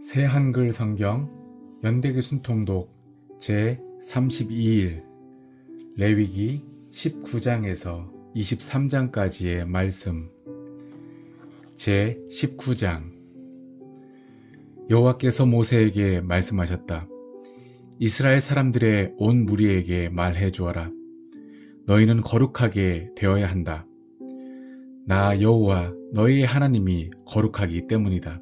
새 한글 성경 연대기 순통독 제 32일 레위기 19장에서 23장까지의 말씀. 제 19장. 여호와께서 모세에게 말씀하셨다. 이스라엘 사람들의 온 무리에게 말해 주어라. 너희는 거룩하게 되어야 한다. 나 여호와 너희의 하나님이 거룩하기 때문이다.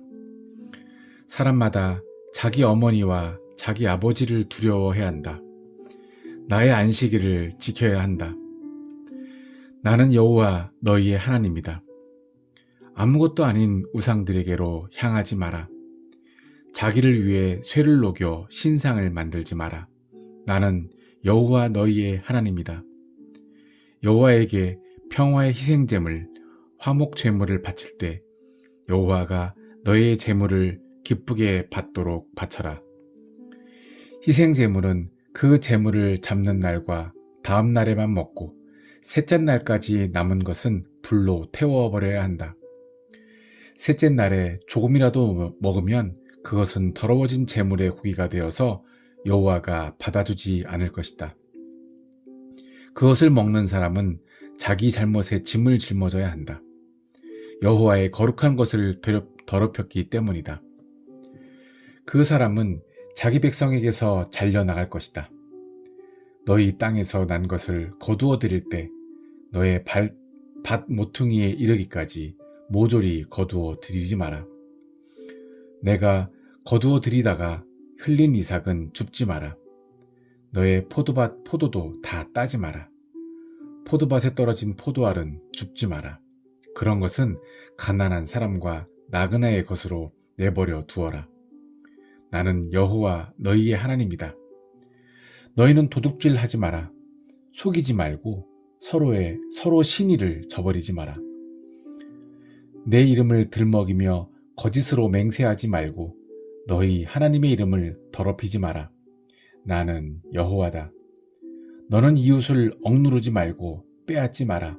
사람마다 자기 어머니와 자기 아버지를 두려워해야 한다. 나의 안식일을 지켜야 한다. 나는 여호와 너희의 하나님이다. 아무것도 아닌 우상들에게로 향하지 마라. 자기를 위해 쇠를 녹여 신상을 만들지 마라. 나는 여호와 너희의 하나님이다. 여호와에게 평화의 희생제물, 화목제물을 바칠 때 여호와가 너희의 제물을 기쁘게 받도록 바쳐라. 희생제물은 그 제물을 잡는 날과 다음 날에만 먹고 셋째 날까지 남은 것은 불로 태워버려야 한다. 셋째 날에 조금이라도 먹으면 그것은 더러워진 제물의 고기가 되어서 여호와가 받아주지 않을 것이다. 그것을 먹는 사람은 자기 잘못에 짐을 짊어져야 한다. 여호와의 거룩한 것을 더럽혔기 때문이다. 그 사람은 자기 백성에게서 잘려나갈 것이다. 너희 땅에서 난 것을 거두어 드릴 때 너의 밭 모퉁이에 이르기까지 모조리 거두어 드리지 마라. 내가 거두어 드리다가 흘린 이삭은 줍지 마라. 너의 포도밭 포도도 다 따지 마라. 포도밭에 떨어진 포도알은 줍지 마라. 그런 것은 가난한 사람과 나그네의 것으로 내버려 두어라. 나는 여호와 너희의 하나님이다. 너희는 도둑질 하지 마라. 속이지 말고 서로 신의를 저버리지 마라. 내 이름을 들먹이며 거짓으로 맹세하지 말고 너희 하나님의 이름을 더럽히지 마라. 나는 여호와다. 너는 이웃을 억누르지 말고 빼앗지 마라.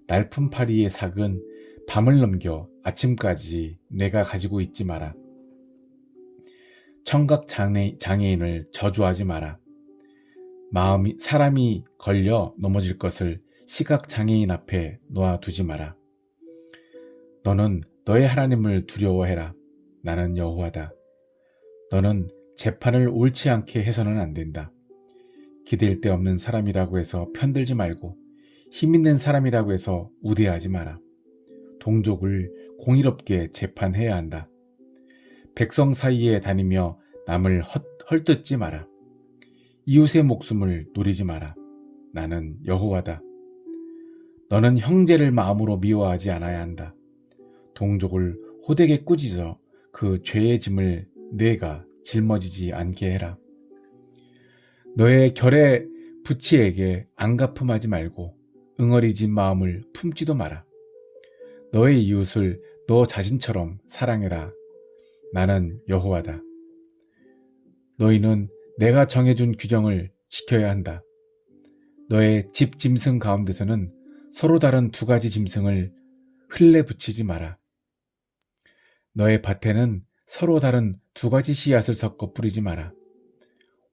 날품파리의 삭은 밤을 넘겨 아침까지 내가 가지고 있지 마라. 청각 장애인을 저주하지 마라. 사람이 걸려 넘어질 것을 시각 장애인 앞에 놓아두지 마라. 너는 너의 하나님을 두려워해라. 나는 여호와다. 너는 재판을 옳지 않게 해서는 안 된다. 기댈 데 없는 사람이라고 해서 편들지 말고 힘있는 사람이라고 해서 우대하지 마라. 동족을 공의롭게 재판해야 한다. 백성 사이에 다니며 남을 헐뜯지 마라. 이웃의 목숨을 노리지 마라. 나는 여호와다. 너는 형제를 마음으로 미워하지 않아야 한다. 동족을 호되게 꾸짖어 그 죄의 짐을 내가 짊어지지 않게 해라. 너의 결의 부치에게 안갚음하지 말고 응어리진 마음을 품지도 마라. 너의 이웃을 너 자신처럼 사랑해라. 나는 여호와다. 너희는 내가 정해준 규정을 지켜야 한다. 너의 집 짐승 가운데서는 서로 다른 두 가지 짐승을 흘레 붙이지 마라. 너의 밭에는 서로 다른 두 가지 씨앗을 섞어 뿌리지 마라.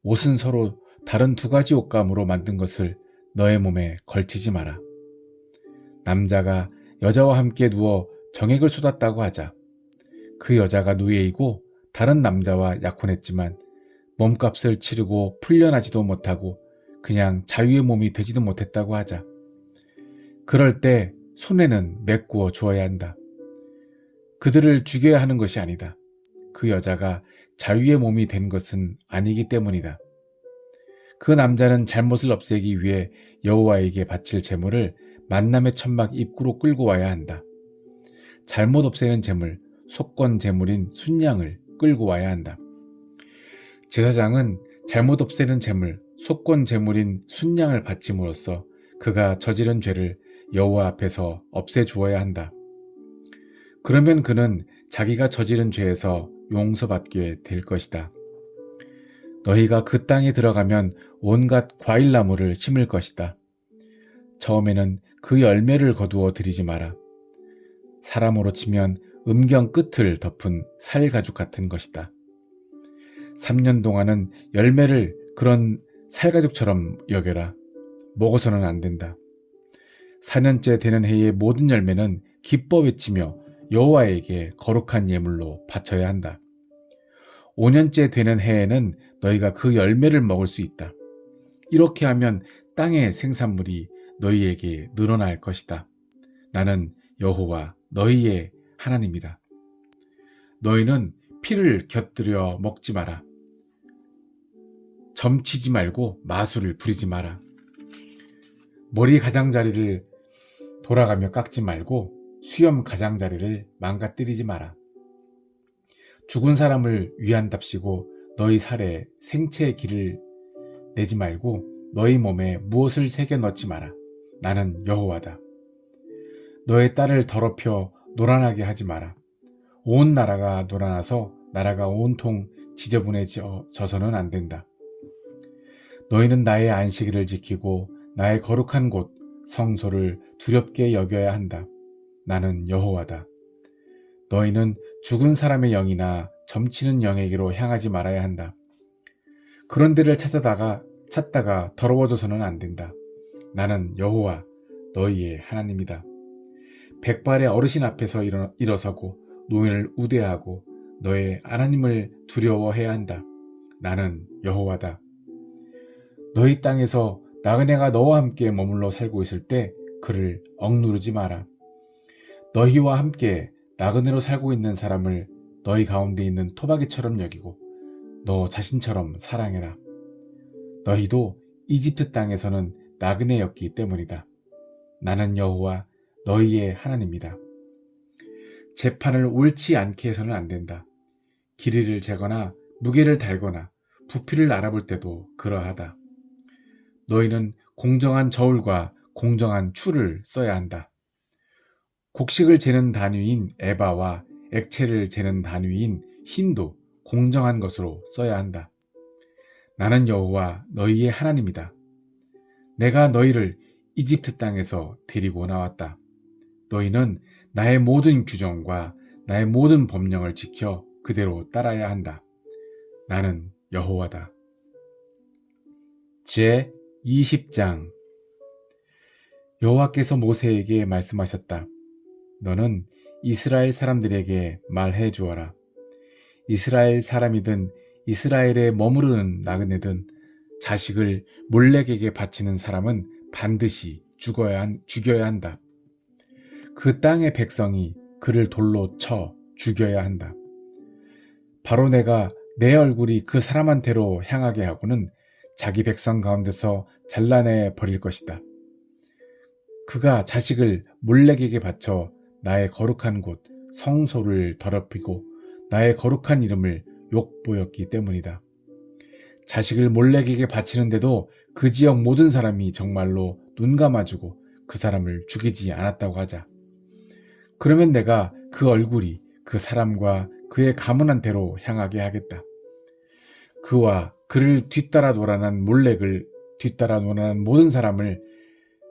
옷은 서로 다른 두 가지 옷감으로 만든 것을 너의 몸에 걸치지 마라. 남자가 여자와 함께 누워 정액을 쏟았다고 하자. 그 여자가 노예이고 다른 남자와 약혼했지만 몸값을 치르고 풀려나지도 못하고 그냥 자유의 몸이 되지도 못했다고 하자. 그럴 때 손에는 메꾸어 주어야 한다. 그들을 죽여야 하는 것이 아니다. 그 여자가 자유의 몸이 된 것은 아니기 때문이다. 그 남자는 잘못을 없애기 위해 여호와에게 바칠 제물을 만남의 천막 입구로 끌고 와야 한다. 잘못 없애는 제물, 속건 제물인 순양을 끌고 와야 한다. 제사장은 잘못 없애는 제물, 속건 제물인 순양을 바침으로써 그가 저지른 죄를 여호와 앞에서 없애주어야 한다. 그러면 그는 자기가 저지른 죄에서 용서받게 될 것이다. 너희가 그 땅에 들어가면 온갖 과일나무를 심을 것이다. 처음에는 그 열매를 거두어 들이지 마라. 사람으로 치면 음경 끝을 덮은 살가죽 같은 것이다. 3년 동안은 열매를 그런 살가죽처럼 여겨라. 먹어서는 안 된다. 4년째 되는 해의 모든 열매는 기뻐 외치며 여호와에게 거룩한 예물로 바쳐야 한다. 5년째 되는 해에는 너희가 그 열매를 먹을 수 있다. 이렇게 하면 땅의 생산물이 너희에게 늘어날 것이다. 나는 여호와 너희의 하나님이다. 너희는 피를 곁들여 먹지 마라. 점치지 말고 마술을 부리지 마라. 머리 가장자리를 돌아가며 깎지 말고 수염 가장자리를 망가뜨리지 마라. 죽은 사람을 위한답시고 너희 살에 생체의 길을 내지 말고 너희 몸에 무엇을 새겨 넣지 마라. 나는 여호와다. 너의 딸을 더럽혀 노란하게 하지 마라. 온 나라가 노란해서 나라가 온통 지저분해져서는 안 된다. 너희는 나의 안식일을 지키고 나의 거룩한 곳 성소를 두렵게 여겨야 한다. 나는 여호와다. 너희는 죽은 사람의 영이나 점치는 영에게로 향하지 말아야 한다. 그런 데를 찾다가 더러워져서는 안 된다. 나는 여호와 너희의 하나님이다. 백발의 어르신 앞에서 일어서고 노인을 우대하고 너의 하나님을 두려워해야 한다. 나는 여호와다. 너희 땅에서 나그네가 너와 함께 머물러 살고 있을 때 그를 억누르지 마라. 너희와 함께 나그네로 살고 있는 사람을 너희 가운데 있는 토박이처럼 여기고 너 자신처럼 사랑해라. 너희도 이집트 땅에서는 나그네였기 때문이다. 나는 여호와 너희의 하나님이다. 재판을 옳지 않게 해서는 안 된다. 길이를 재거나 무게를 달거나 부피를 알아볼 때도 그러하다. 너희는 공정한 저울과 공정한 추를 써야 한다. 곡식을 재는 단위인 에바와 액체를 재는 단위인 힌도 공정한 것으로 써야 한다. 나는 여호와 너희의 하나님이다. 내가 너희를 이집트 땅에서 데리고 나왔다. 너희는 나의 모든 규정과 나의 모든 법령을 지켜 그대로 따라야 한다. 나는 여호와다. 제 20장 여호와께서 모세에게 말씀하셨다. 너는 이스라엘 사람들에게 말해 주어라. 이스라엘 사람이든 이스라엘에 머무르는 나그네든 자식을 몰렉에게 바치는 사람은 반드시 죽여야 한다. 그 땅의 백성이 그를 돌로 쳐 죽여야 한다. 바로 내가 내 얼굴이 그 사람한테로 향하게 하고는 자기 백성 가운데서 잘라내 버릴 것이다. 그가 자식을 몰렉에게 바쳐 나의 거룩한 곳 성소를 더럽히고 나의 거룩한 이름을 욕보였기 때문이다. 자식을 몰렉에게 바치는데도 그 지역 모든 사람이 정말로 눈 감아주고 그 사람을 죽이지 않았다고 하자. 그러면 내가 그 얼굴이 그 사람과 그의 가문한 대로 향하게 하겠다. 그와 그를 뒤따라 노란한 몰렉을 뒤따라 노란한 모든 사람을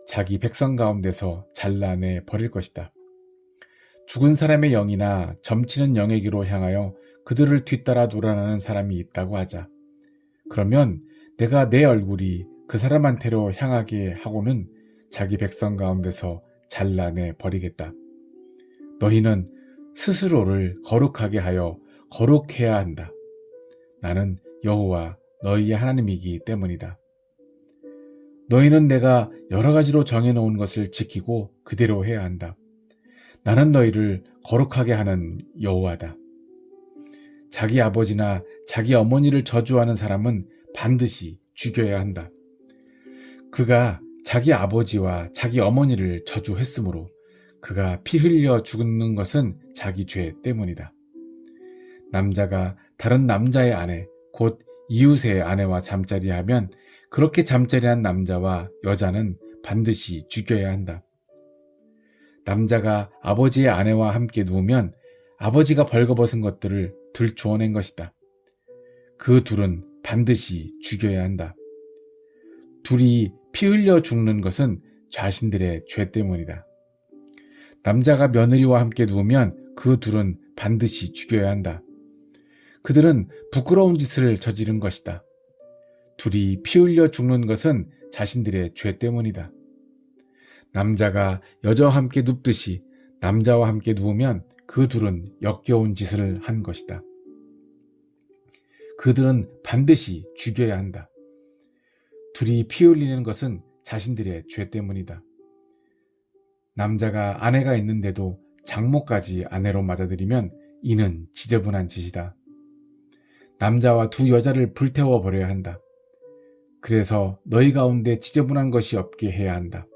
자기 백성 가운데서 잘라내 버릴 것이다. 죽은 사람의 영이나 점치는 영에게로 향하여 그들을 뒤따라 노란하는 사람이 있다고 하자. 그러면 내가 내 얼굴이 그 사람한테로 향하게 하고는 자기 백성 가운데서 잘라내 버리겠다. 너희는 스스로를 거룩하게 하여 거룩해야 한다. 나는 여호와 너희의 하나님이기 때문이다. 너희는 내가 여러 가지로 정해놓은 것을 지키고 그대로 해야 한다. 나는 너희를 거룩하게 하는 여호와다. 자기 아버지나 자기 어머니를 저주하는 사람은 반드시 죽여야 한다. 그가 자기 아버지와 자기 어머니를 저주했으므로 그가 피 흘려 죽는 것은 자기 죄 때문이다. 남자가 다른 남자의 아내, 곧 이웃의 아내와 잠자리하면 그렇게 잠자리한 남자와 여자는 반드시 죽여야 한다. 남자가 아버지의 아내와 함께 누우면 아버지가 벌거벗은 것들을 들추어낸 것이다. 그 둘은 반드시 죽여야 한다. 둘이 피 흘려 죽는 것은 자신들의 죄 때문이다. 남자가 며느리와 함께 누우면 그 둘은 반드시 죽여야 한다. 그들은 부끄러운 짓을 저지른 것이다. 둘이 피 흘려 죽는 것은 자신들의 죄 때문이다. 남자가 여자와 함께 눕듯이 남자와 함께 누우면 그 둘은 역겨운 짓을 한 것이다. 그들은 반드시 죽여야 한다. 둘이 피 흘리는 것은 자신들의 죄 때문이다. 남자가 아내가 있는데도 장모까지 아내로 맞아들이면 이는 지저분한 짓이다. 남자와 두 여자를 불태워 버려야 한다. 그래서 너희 가운데 지저분한 것이 없게 해야 한다.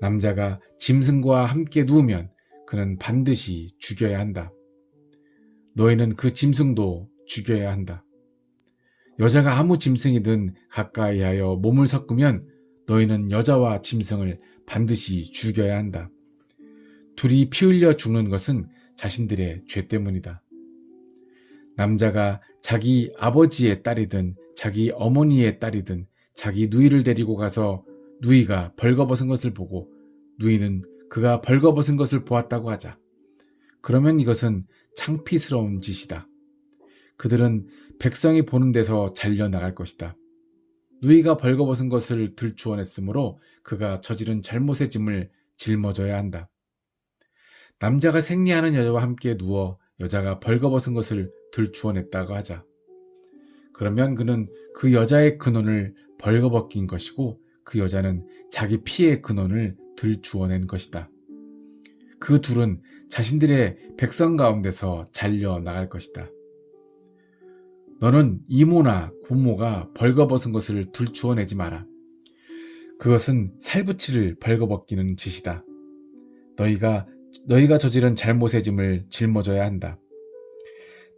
남자가 짐승과 함께 누우면 그는 반드시 죽여야 한다. 너희는 그 짐승도 죽여야 한다. 여자가 아무 짐승이든 가까이 하여 몸을 섞으면 너희는 여자와 짐승을 반드시 죽여야 한다. 둘이 피 흘려 죽는 것은 자신들의 죄 때문이다. 남자가 자기 아버지의 딸이든 자기 어머니의 딸이든 자기 누이를 데리고 가서 누이가 벌거벗은 것을 보고 누이는 그가 벌거벗은 것을 보았다고 하자. 그러면 이것은 창피스러운 짓이다. 그들은 백성이 보는 데서 잘려나갈 것이다. 누이가 벌거벗은 것을 들추어냈으므로 그가 저지른 잘못의 짐을 짊어져야 한다. 남자가 생리하는 여자와 함께 누워 여자가 벌거벗은 것을 들추어냈다고 하자. 그러면 그는 그 여자의 근원을 벌거벗긴 것이고 그 여자는 자기 피의 근원을 들추어낸 것이다. 그 둘은 자신들의 백성 가운데서 잘려나갈 것이다. 너는 이모나 고모가 벌거벗은 것을 들추어내지 마라. 그것은 살붙이를 벌거벗기는 짓이다. 너희가 저지른 잘못의 짐을 짊어져야 한다.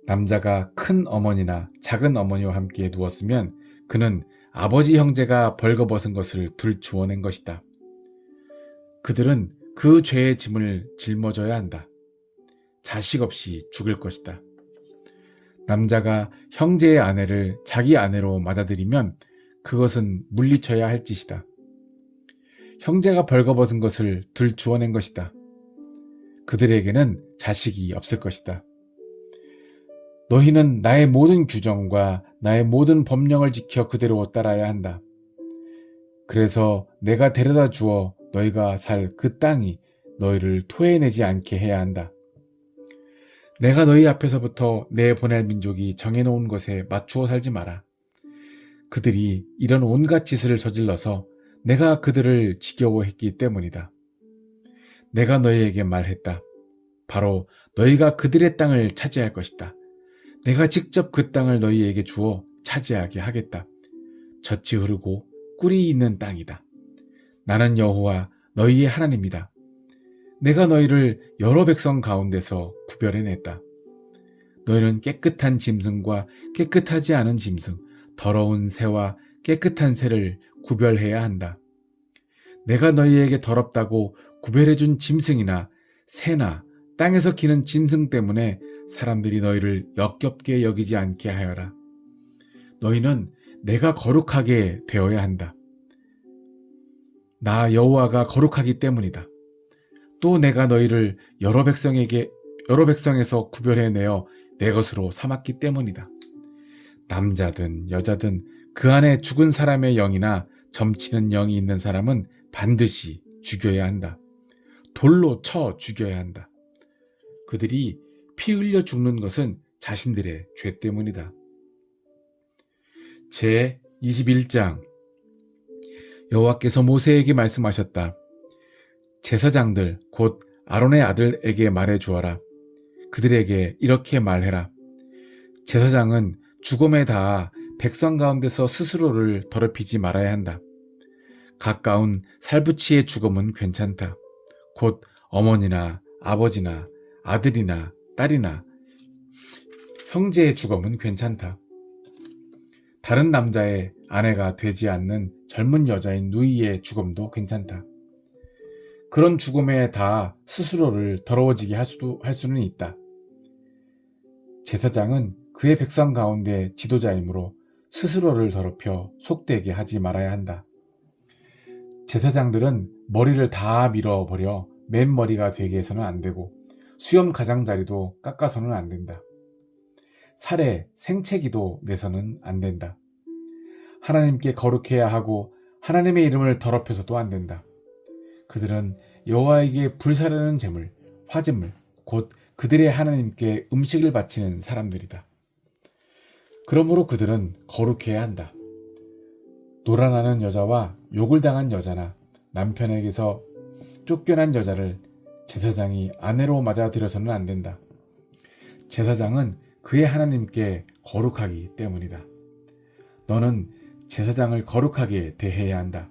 남자가 큰 어머니나 작은 어머니와 함께 누웠으면 그는 아버지 형제가 벌거벗은 것을 들추어낸 것이다. 그들은 그 죄의 짐을 짊어져야 한다. 자식 없이 죽을 것이다. 남자가 형제의 아내를 자기 아내로 맞아들이면 그것은 물리쳐야 할 짓이다. 형제가 벌거벗은 것을 들추어낸 것이다. 그들에게는 자식이 없을 것이다. 너희는 나의 모든 규정과 나의 모든 법령을 지켜 그대로 따라야 한다. 그래서 내가 데려다 주어 너희가 살 그 땅이 너희를 토해내지 않게 해야 한다. 내가 너희 앞에서부터 내 보낼 민족이 정해놓은 것에 맞추어 살지 마라. 그들이 이런 온갖 짓을 저질러서 내가 그들을 지겨워했기 때문이다. 내가 너희에게 말했다. 바로 너희가 그들의 땅을 차지할 것이다. 내가 직접 그 땅을 너희에게 주어 차지하게 하겠다. 젖이 흐르고 꿀이 있는 땅이다. 나는 여호와 너희의 하나님이다. 내가 너희를 여러 백성 가운데서 구별해냈다. 너희는 깨끗한 짐승과 깨끗하지 않은 짐승, 더러운 새와 깨끗한 새를 구별해야 한다. 내가 너희에게 더럽다고 구별해준 짐승이나 새나 땅에서 기는 짐승 때문에 사람들이 너희를 역겹게 여기지 않게 하여라. 너희는 내가 거룩하게 되어야 한다. 나 여호와가 거룩하기 때문이다. 또 내가 너희를 여러 백성에서 구별해내어 내 것으로 삼았기 때문이다. 남자든 여자든 그 안에 죽은 사람의 영이나 점치는 영이 있는 사람은 반드시 죽여야 한다. 돌로 쳐 죽여야 한다. 그들이 피 흘려 죽는 것은 자신들의 죄 때문이다. 제 21장 여호와께서 모세에게 말씀하셨다. 제사장들 곧 아론의 아들에게 말해 주어라. 그들에게 이렇게 말해라. 제사장은 죽음에 닿아 백성 가운데서 스스로를 더럽히지 말아야 한다. 가까운 살부치의 죽음은 괜찮다. 곧 어머니나 아버지나 아들이나 딸이나 형제의 죽음은 괜찮다. 다른 남자의 아내가 되지 않는 젊은 여자인 누이의 죽음도 괜찮다. 그런 죽음에 다 스스로를 더러워지게 할 수는 있다. 제사장은 그의 백성 가운데 지도자이므로 스스로를 더럽혀 속되게 하지 말아야 한다. 제사장들은 머리를 다 밀어버려 맨머리가 되게 해서는 안 되고 수염 가장자리도 깎아서는 안 된다. 살에 생채기도 내서는 안 된다. 하나님께 거룩해야 하고 하나님의 이름을 더럽혀서도 안 된다. 그들은 여호와에게 불사르는 제물, 화제물, 곧 그들의 하나님께 음식을 바치는 사람들이다. 그러므로 그들은 거룩해야 한다. 노란하는 여자와 욕을 당한 여자나 남편에게서 쫓겨난 여자를 제사장이 아내로 맞아들여서는 안 된다. 제사장은 그의 하나님께 거룩하기 때문이다. 너는 제사장을 거룩하게 대해야 한다.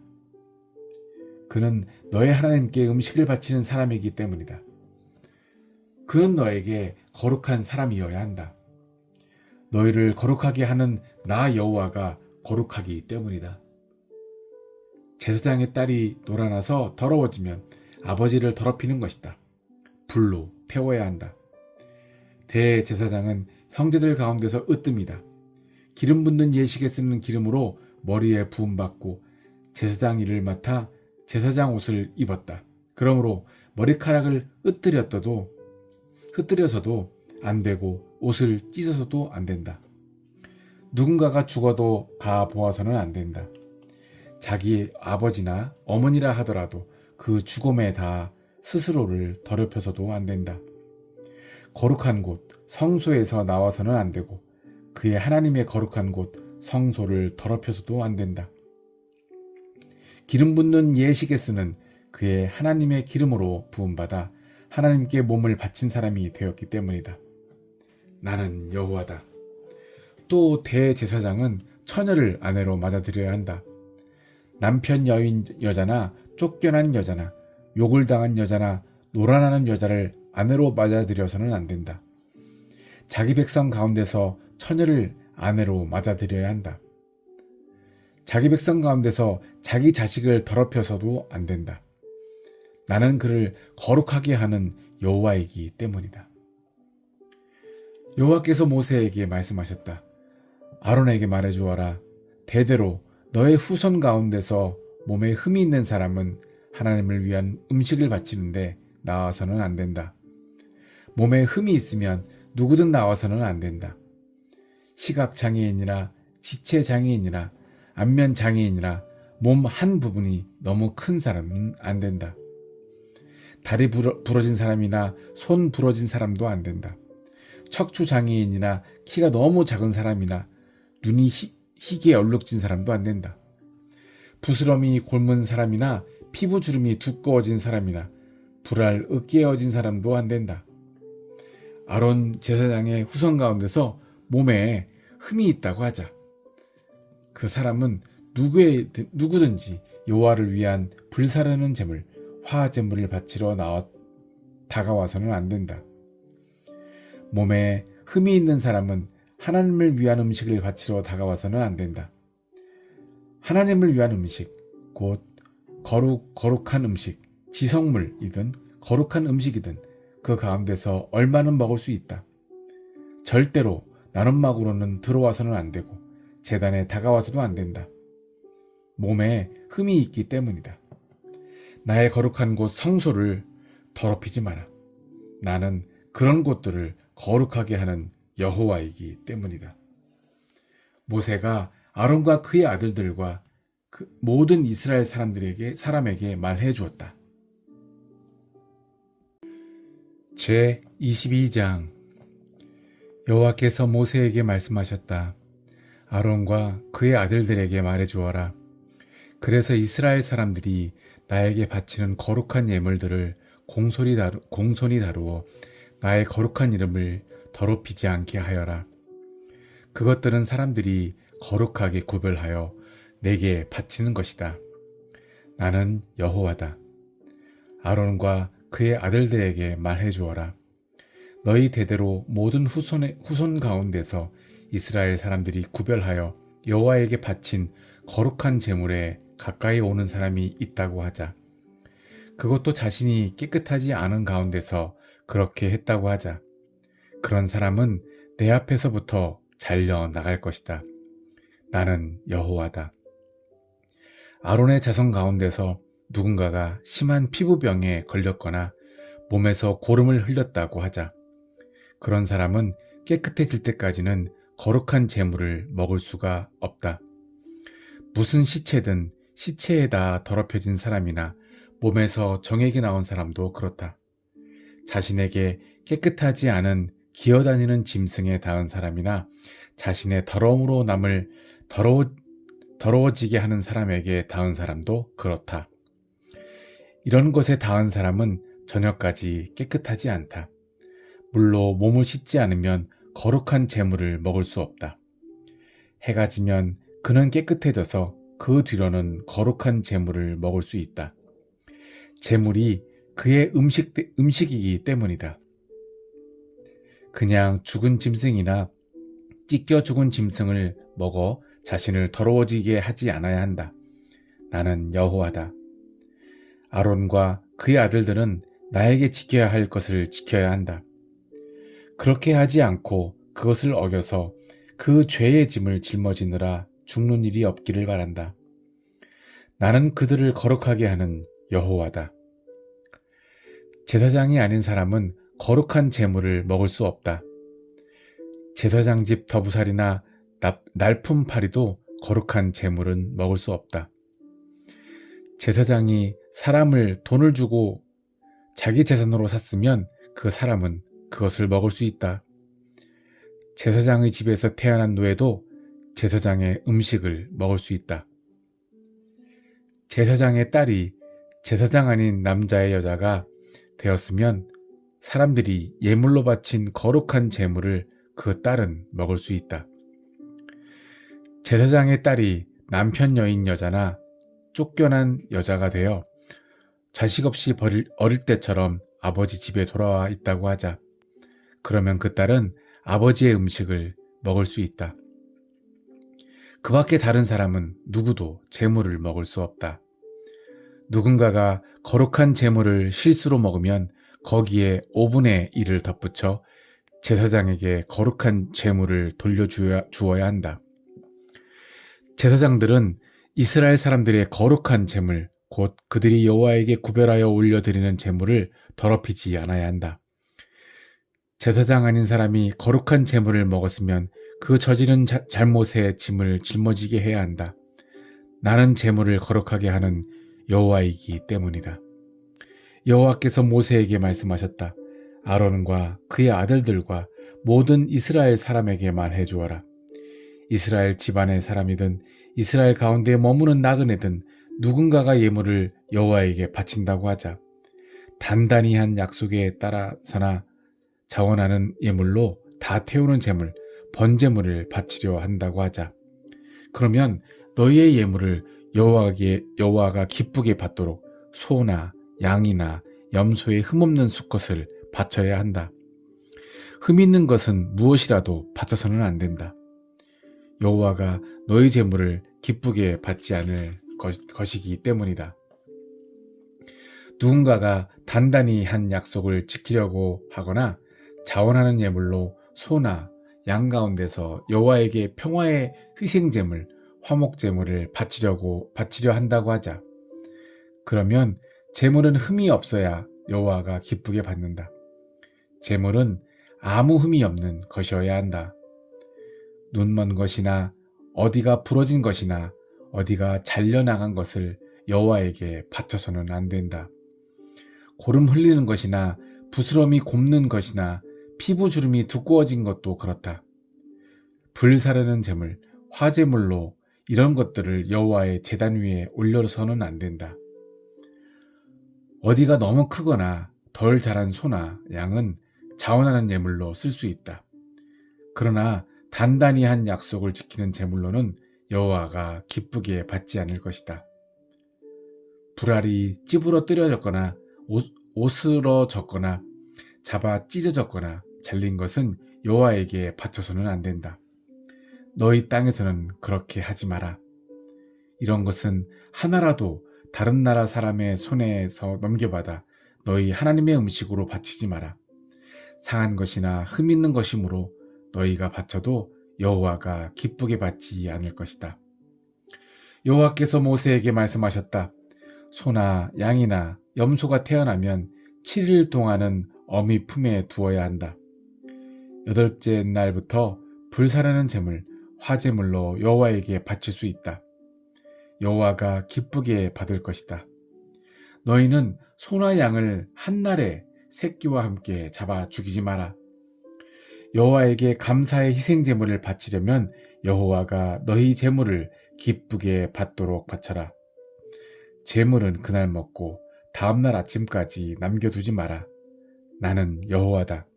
그는 너의 하나님께 음식을 바치는 사람이기 때문이다. 그는 너에게 거룩한 사람이어야 한다. 너희를 거룩하게 하는 나 여호와가 거룩하기 때문이다. 제사장의 딸이 놀아나서 더러워지면 아버지를 더럽히는 것이다. 불로 태워야 한다. 대제사장은 형제들 가운데서 으뜸이다. 기름 붓는 예식에 쓰는 기름으로 머리에 부음받고 제사장 일을 맡아 제사장 옷을 입었다. 그러므로 머리카락을 흩뜨려서도 안 되고 옷을 찢어서도 안 된다. 누군가가 죽어도 가 보아서는 안 된다. 자기 아버지나 어머니라 하더라도 그 죽음에 다 스스로를 더럽혀서도 안 된다. 거룩한 곳 성소에서 나와서는 안 되고 그의 하나님의 거룩한 곳 성소를 더럽혀서도 안 된다. 기름 붓는 예식에 쓰는 그의 하나님의 기름으로 부음받아 하나님께 몸을 바친 사람이 되었기 때문이다. 나는 여호와다. 또 대제사장은 처녀를 아내로 맞아들여야 한다. 남편 여인 여자나 쫓겨난 여자나 욕을 당한 여자나 노란하는 여자를 아내로 맞아들여서는 안 된다. 자기 백성 가운데서 처녀를 아내로 맞아들여야 한다. 자기 백성 가운데서 자기 자식을 더럽혀서도 안 된다. 나는 그를 거룩하게 하는 여호와이기 때문이다. 여호와께서 모세에게 말씀하셨다. 아론에게 말해주어라. 대대로 너의 후손 가운데서 몸에 흠이 있는 사람은 하나님을 위한 음식을 바치는데 나와서는 안 된다. 몸에 흠이 있으면 누구든 나와서는 안 된다. 시각장애인이나 지체장애인이나 안면장애인이나 몸 한 부분이 너무 큰 사람은 안 된다. 다리 부러진 사람이나 손 부러진 사람도 안 된다. 척추장애인이나 키가 너무 작은 사람이나 눈이 희게 얼룩진 사람도 안 된다. 부스럼이 곪은 사람이나 피부 주름이 두꺼워진 사람이나 불알 으깨어진 사람도 안 된다. 아론 제사장의 후손 가운데서 몸에 흠이 있다고 하자. 그 사람은 누구든지 여호와를 위한 불사르는 제물, 화제물을 바치러 다가와서는 안 된다. 몸에 흠이 있는 사람은 하나님을 위한 음식을 바치러 다가와서는 안 된다. 하나님을 위한 음식, 곧 거룩한 음식, 지성물이든 거룩한 음식이든 그 가운데서 얼마는 먹을 수 있다. 절대로 나눔막으로는 들어와서는 안 되고 제단에 다가와서도 안 된다. 몸에 흠이 있기 때문이다. 나의 거룩한 곳 성소를 더럽히지 마라. 나는 그런 곳들을 거룩하게 하는 여호와이기 때문이다. 모세가 아론과 그의 아들들과 그 모든 이스라엘 사람에게 말해 주었다. 제 22장. 여호와께서 모세에게 말씀하셨다. 아론과 그의 아들들에게 말해 주어라. 그래서 이스라엘 사람들이 나에게 바치는 거룩한 예물들을 공손히 다루어 나의 거룩한 이름을 더럽히지 않게 하여라. 그것들은 사람들이 거룩하게 구별하여 내게 바치는 것이다. 나는 여호와다. 아론과 그의 아들들에게 말해 주어라. 너희 대대로 모든 후손 가운데서 이스라엘 사람들이 구별하여 여호와에게 바친 거룩한 제물에 가까이 오는 사람이 있다고 하자. 그것도 자신이 깨끗하지 않은 가운데서 그렇게 했다고 하자. 그런 사람은 내 앞에서부터 잘려 나갈 것이다. 나는 여호와다. 아론의 자손 가운데서 누군가가 심한 피부병에 걸렸거나 몸에서 고름을 흘렸다고 하자. 그런 사람은 깨끗해질 때까지는 거룩한 재물을 먹을 수가 없다. 무슨 시체든 시체에다 더럽혀진 사람이나 몸에서 정액이 나온 사람도 그렇다. 자신에게 깨끗하지 않은 기어다니는 짐승에 닿은 사람이나 자신의 더러움으로 남을 더러워지게 하는 사람에게 닿은 사람도 그렇다. 이런 것에 닿은 사람은 저녁까지 깨끗하지 않다. 물로 몸을 씻지 않으면 거룩한 재물을 먹을 수 없다. 해가 지면 그는 깨끗해져서 그 뒤로는 거룩한 재물을 먹을 수 있다. 재물이 그의 음식이기 때문이다. 그냥 죽은 짐승이나 찢겨 죽은 짐승을 먹어 자신을 더러워지게 하지 않아야 한다. 나는 여호와다. 아론과 그의 아들들은 나에게 지켜야 할 것을 지켜야 한다. 그렇게 하지 않고 그것을 어겨서 그 죄의 짐을 짊어지느라 죽는 일이 없기를 바란다. 나는 그들을 거룩하게 하는 여호와다. 제사장이 아닌 사람은 거룩한 재물을 먹을 수 없다. 제사장 집 더부살이나 날품 파리도 거룩한 재물은 먹을 수 없다. 제사장이 사람을 돈을 주고 자기 재산으로 샀으면 그 사람은 그것을 먹을 수 있다. 제사장의 집에서 태어난 노예도 제사장의 음식을 먹을 수 있다. 제사장의 딸이 제사장 아닌 남자의 여자가 되었으면 사람들이 예물로 바친 거룩한 재물을 그 딸은 먹을 수 있다. 제사장의 딸이 남편 여인 여자나 쫓겨난 여자가 되어 자식 없이 어릴 때처럼 아버지 집에 돌아와 있다고 하자. 그러면 그 딸은 아버지의 음식을 먹을 수 있다. 그 밖에 다른 사람은 누구도 재물을 먹을 수 없다. 누군가가 거룩한 재물을 실수로 먹으면 거기에 5분의 1을 덧붙여 제사장에게 거룩한 재물을 돌려주어야 한다. 제사장들은 이스라엘 사람들의 거룩한 재물, 곧 그들이 여호와에게 구별하여 올려드리는 재물을 더럽히지 않아야 한다. 제사장 아닌 사람이 거룩한 재물을 먹었으면 그 저지른 잘못의 짐을 짊어지게 해야 한다. 나는 재물을 거룩하게 하는 여호와이기 때문이다. 여호와께서 모세에게 말씀하셨다. 아론과 그의 아들들과 모든 이스라엘 사람에게 말해 주어라. 이스라엘 집안의 사람이든 이스라엘 가운데 머무는 나그네든 누군가가 예물을 여호와에게 바친다고 하자. 단단히 한 약속에 따라서나 자원하는 예물로 다 태우는 재물, 번제물을 바치려 한다고 하자. 그러면 너희의 예물을 여호와가 기쁘게 받도록 소나 양이나 염소의 흠없는 수컷을 바쳐야 한다. 흠 있는 것은 무엇이라도 바쳐서는 안 된다. 여호와가 너희 재물을 기쁘게 받지 않을 것이기 때문이다. 누군가가 단단히 한 약속을 지키려고 하거나 자원하는 예물로 소나 양 가운데서 여호와에게 평화의 희생제물, 화목제물을 바치려 한다고 하자. 그러면 제물은 흠이 없어야 여호와가 기쁘게 받는다. 제물은 아무 흠이 없는 것이어야 한다. 눈먼 것이나 어디가 부러진 것이나 어디가 잘려나간 것을 여호와에게 바쳐서는 안 된다. 고름 흘리는 것이나 부스럼이 곱는 것이나 피부 주름이 두꺼워진 것도 그렇다. 불사르는 제물, 화제물로 이런 것들을 여호와의 제단 위에 올려서는 안 된다. 어디가 너무 크거나 덜 자란 소나 양은 자원하는 예물로 쓸 수 있다. 그러나 단단히 한 약속을 지키는 제물로는 여호와가 기쁘게 받지 않을 것이다. 불알이 찌부러뜨려졌거나 오스러졌거나 잡아 찢어졌거나 잘린 것은 여호와에게 바쳐서는 안 된다. 너희 땅에서는 그렇게 하지 마라. 이런 것은 하나라도 다른 나라 사람의 손에서 넘겨받아 너희 하나님의 음식으로 바치지 마라. 상한 것이나 흠 있는 것이므로 너희가 바쳐도 여호와가 기쁘게 받지 않을 것이다. 여호와께서 모세에게 말씀하셨다. 소나 양이나 염소가 태어나면 7일 동안은 어미 품에 두어야 한다. 8째 날부터 불사르는 제물, 화제물로 여호와에게 바칠 수 있다. 여호와가 기쁘게 받을 것이다. 너희는 소나 양을 한 날에 새끼와 함께 잡아 죽이지 마라. 여호와에게 감사의 희생 제물을 바치려면 여호와가 너희 제물을 기쁘게 받도록 바쳐라. 제물은 그날 먹고 다음날 아침까지 남겨두지 마라. 나는 여호와다.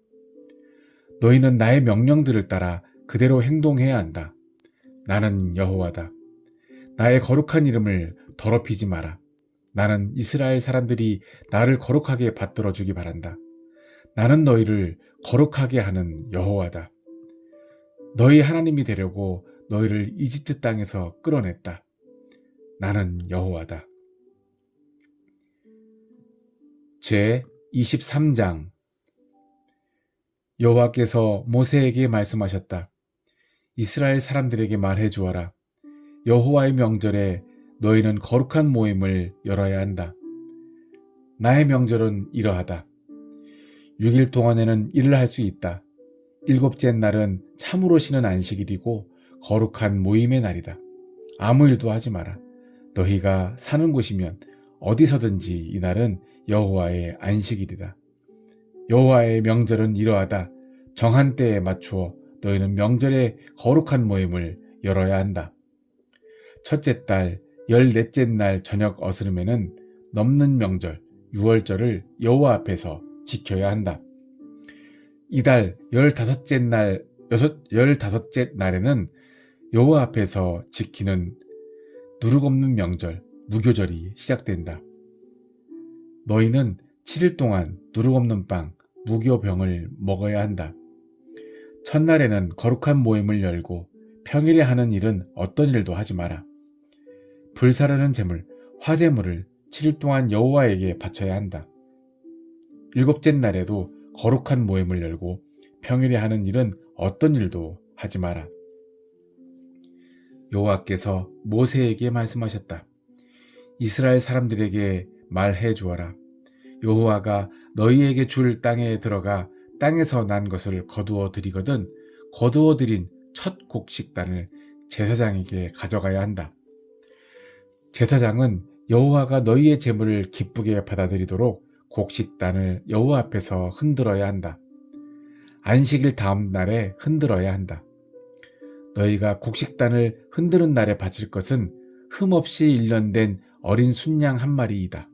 너희는 나의 명령들을 따라 그대로 행동해야 한다. 나는 여호와다. 나의 거룩한 이름을 더럽히지 마라. 나는 이스라엘 사람들이 나를 거룩하게 받들어 주기 바란다. 나는 너희를 거룩하게 하는 여호와다. 너희 하나님이 되려고 너희를 이집트 땅에서 끌어냈다. 나는 여호와다. 제 23장. 여호와께서 모세에게 말씀하셨다. 이스라엘 사람들에게 말해 주어라. 여호와의 명절에 너희는 거룩한 모임을 열어야 한다. 나의 명절은 이러하다. 6일 동안에는 일을 할 수 있다. 7째 날은 참으로 쉬는 안식일이고 거룩한 모임의 날이다. 아무 일도 하지 마라. 너희가 사는 곳이면 어디서든지 이날은 여호와의 안식일이다. 여호와의 명절은 이러하다. 정한 때에 맞추어 너희는 명절에 거룩한 모임을 열어야 한다. 첫째 달 14째 날 저녁 어스름에는 넘는 명절 6월절을 여호와 앞에서 지켜야 한다. 이달 15째 날에는 여호와 앞에서 지키는 누룩없는 명절 무교절이 시작된다. 너희는 7일 동안 누룩없는 빵 무교병을 먹어야 한다. 첫날에는 거룩한 모임을 열고 평일에 하는 일은 어떤 일도 하지 마라. 불사르는 제물, 화제물을 7일 동안 여호와에게 바쳐야 한다. 7째 날에도 거룩한 모임을 열고 평일에 하는 일은 어떤 일도 하지 마라. 여호와께서 모세에게 말씀하셨다. 이스라엘 사람들에게 말해 주어라. 여호와가 너희에게 줄 땅에 들어가 땅에서 난 것을 거두어 드리거든 거두어 드린 첫 곡식단을 제사장에게 가져가야 한다. 제사장은 여호와가 너희의 제물을 기쁘게 받아들이도록 곡식단을 여호와 앞에서 흔들어야 한다. 안식일 다음 날에 흔들어야 한다. 너희가 곡식단을 흔드는 날에 바칠 것은 흠없이 일련된 어린 순양 한 마리이다.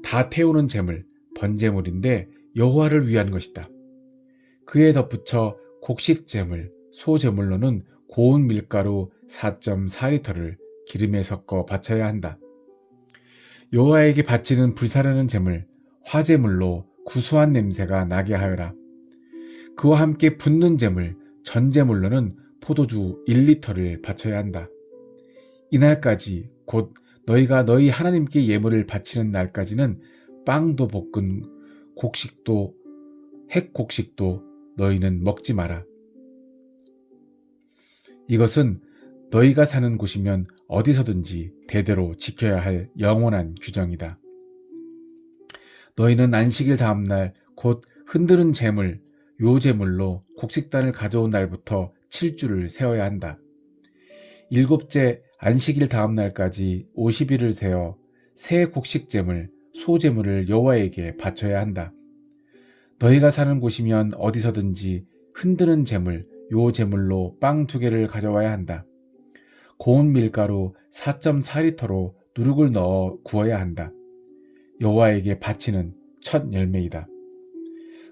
다 태우는 제물, 번제물인데 여호와를 위한 것이다. 그에 덧붙여 곡식 제물, 소 제물로는 고운 밀가루 4.4리터를 기름에 섞어 바쳐야 한다. 여호와에게 바치는 불사르는 제물, 화제물로 구수한 냄새가 나게 하여라. 그와 함께 붓는 제물, 전제물로는 포도주 1리터를 바쳐야 한다. 이날까지 곧 너희가 너희 하나님께 예물을 바치는 날까지는 빵도 볶은 곡식도 핵곡식도 너희는 먹지 마라. 이것은 너희가 사는 곳이면 어디서든지 대대로 지켜야 할 영원한 규정이다. 너희는 안식일 다음 날 곧 흔드는 제물, 요 제물로 곡식단을 가져온 날부터 7주를 세어야 한다. 7째 안식일 다음 날까지 50일을 세어 새 곡식 제물, 소 제물을 여호와에게 바쳐야 한다. 너희가 사는 곳이면 어디서든지 흔드는 제물, 요 제물로 빵 2개를 가져와야 한다. 고운 밀가루 4.4리터로 누룩을 넣어 구워야 한다. 여호와에게 바치는 첫 열매이다.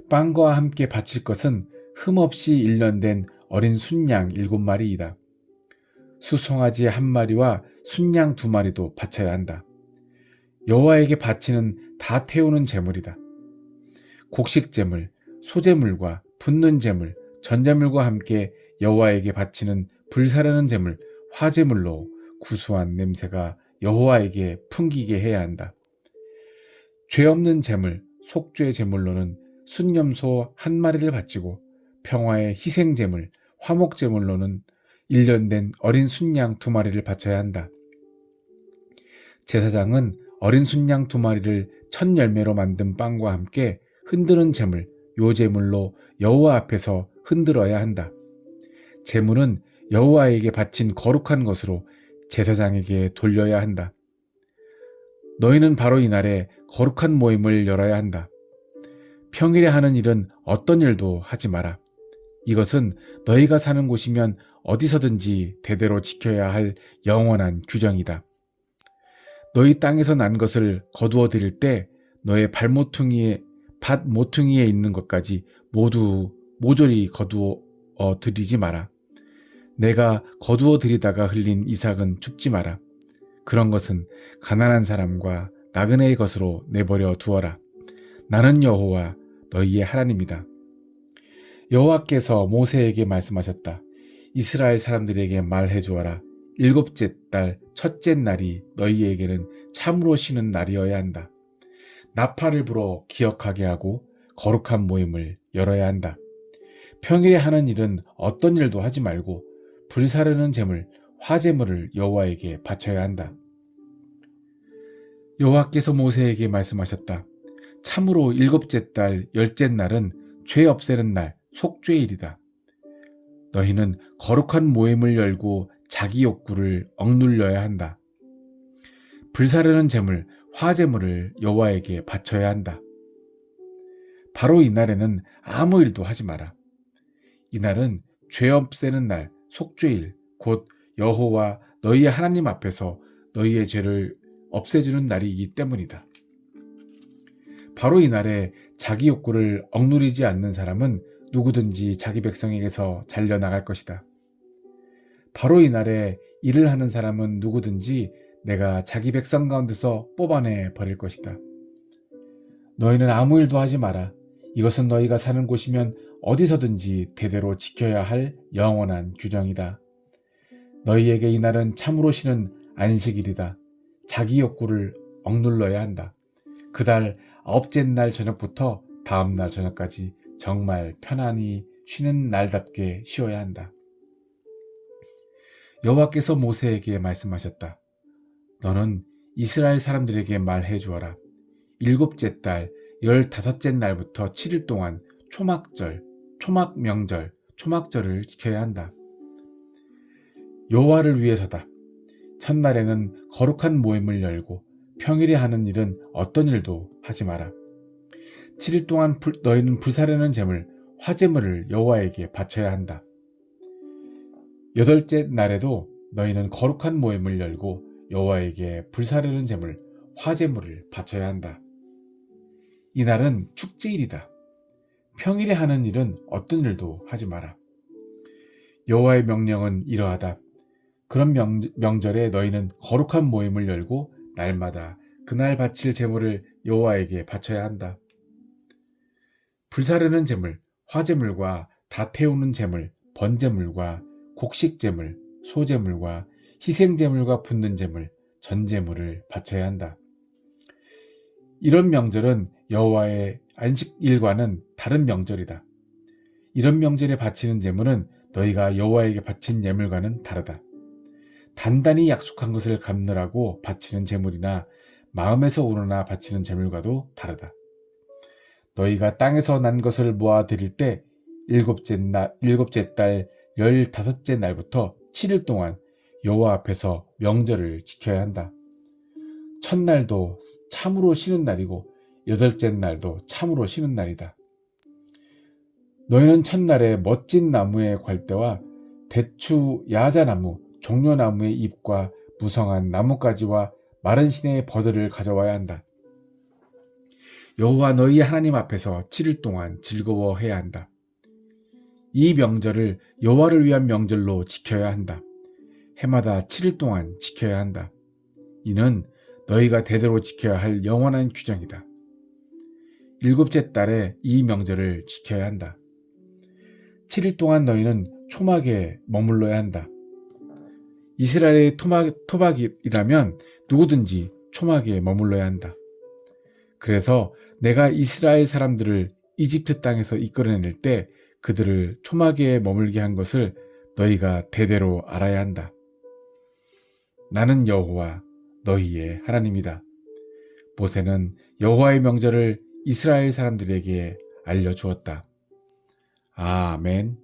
빵과 함께 바칠 것은 흠없이 일련된 어린 순양 7마리이다. 수송아지 1마리와 순양 2마리도 바쳐야 한다. 여호와에게 바치는 다 태우는 제물이다. 곡식 제물, 소제물과 붓는 제물, 전제물과 함께 여호와에게 바치는 불사르는 제물, 화제물로 구수한 냄새가 여호와에게 풍기게 해야 한다. 죄 없는 제물, 속죄 제물로는 순염소 1마리를 바치고 평화의 희생 제물, 화목 제물로는 일련된 어린 순양 2마리를 바쳐야 한다. 제사장은 어린 순양 2마리를 첫 열매로 만든 빵과 함께 흔드는 제물, 요 제물로 여호와 앞에서 흔들어야 한다. 제물은 여호와에게 바친 거룩한 것으로 제사장에게 돌려야 한다. 너희는 바로 이날에 거룩한 모임을 열어야 한다. 평일에 하는 일은 어떤 일도 하지 마라. 이것은 너희가 사는 곳이면 어디서든지 대대로 지켜야 할 영원한 규정이다. 너희 땅에서 난 것을 거두어 드릴 때 너의 밭 모퉁이에 있는 것까지 모두 모조리 거두어 드리지 마라. 내가 거두어 드리다가 흘린 이삭은 죽지 마라. 그런 것은 가난한 사람과 나그네의 것으로 내버려 두어라. 나는 여호와 너희의 하나님이다. 여호와께서 모세에게 말씀하셨다. 이스라엘 사람들에게 말해 주어라. 7째 달 첫째 날이 너희에게는 참으로 쉬는 날이어야 한다. 나팔을 불어 기억하게 하고 거룩한 모임을 열어야 한다. 평일에 하는 일은 어떤 일도 하지 말고 불사르는 제물, 화제물을 여호와에게 바쳐야 한다. 여호와께서 모세에게 말씀하셨다. 참으로 7째 달 10째 날은 죄 없애는 날, 속죄일이다. 너희는 거룩한 모임을 열고 자기 욕구를 억눌려야 한다. 불사르는 제물, 화제물을 여호와에게 바쳐야 한다. 바로 이날에는 아무 일도 하지 마라. 이날은 죄 없애는 날, 속죄일, 곧 여호와 너희의 하나님 앞에서 너희의 죄를 없애주는 날이기 때문이다. 바로 이날에 자기 욕구를 억누르지 않는 사람은 누구든지 자기 백성에게서 잘려나갈 것이다. 바로 이날에 일을 하는 사람은 누구든지 내가 자기 백성 가운데서 뽑아내 버릴 것이다. 너희는 아무 일도 하지 마라. 이것은 너희가 사는 곳이면 어디서든지 대대로 지켜야 할 영원한 규정이다. 너희에게 이날은 참으로 쉬는 안식일이다. 자기 욕구를 억눌러야 한다. 그달 9째 날 저녁부터 다음 날 저녁까지 정말 편안히 쉬는 날답게 쉬어야 한다. 여호와께서 모세에게 말씀하셨다. 너는 이스라엘 사람들에게 말해 주어라. 7째 달 15째 날부터 7일 동안 초막명절, 초막절을 지켜야 한다. 여호와를 위해서다. 첫날에는 거룩한 모임을 열고 평일에 하는 일은 어떤 일도 하지 마라. 7일 동안 너희는 불사르는 제물, 화제물을 여호와에게 바쳐야 한다. 8째 날에도 너희는 거룩한 모임을 열고 여호와에게 불사르는 제물, 화제물을 바쳐야 한다. 이날은 축제일이다. 평일에 하는 일은 어떤 일도 하지 마라. 여호와의 명령은 이러하다. 그런 명절에 너희는 거룩한 모임을 열고 날마다 그날 바칠 제물을 여호와에게 바쳐야 한다. 불사르는 제물, 화제물과 다 태우는 제물, 번제물과 곡식제물, 소제물과 희생제물과 붓는 제물, 전제물을 바쳐야 한다. 이런 명절은 여호와의 안식일과는 다른 명절이다. 이런 명절에 바치는 제물은 너희가 여호와에게 바친 예물과는 다르다. 단단히 약속한 것을 갚느라고 바치는 제물이나 마음에서 우러나 바치는 제물과도 다르다. 너희가 땅에서 난 것을 모아 드릴 때 7째 달 15째 날부터 7일 동안 여호와 앞에서 명절을 지켜야 한다. 첫날도 참으로 쉬는 날이고 8째 날도 참으로 쉬는 날이다. 너희는 첫날에 멋진 나무의 괄대와 대추, 야자나무, 종려나무의 잎과 무성한 나뭇가지와 마른 시내의 버들을 가져와야 한다. 여호와 너희 하나님 앞에서 7일 동안 즐거워해야 한다. 이 명절을 여호와를 위한 명절로 지켜야 한다. 해마다 7일 동안 지켜야 한다. 이는 너희가 대대로 지켜야 할 영원한 규정이다. 7째 달에 이 명절을 지켜야 한다. 7일 동안 너희는 초막에 머물러야 한다. 이스라엘의 토박이라면 누구든지 초막에 머물러야 한다. 그래서 내가 이스라엘 사람들을 이집트 땅에서 이끌어낼 때 그들을 초막에 머물게 한 것을 너희가 대대로 알아야 한다. 나는 여호와 너희의 하나님이다. 모세는 여호와의 명절을 이스라엘 사람들에게 알려주었다. 아멘.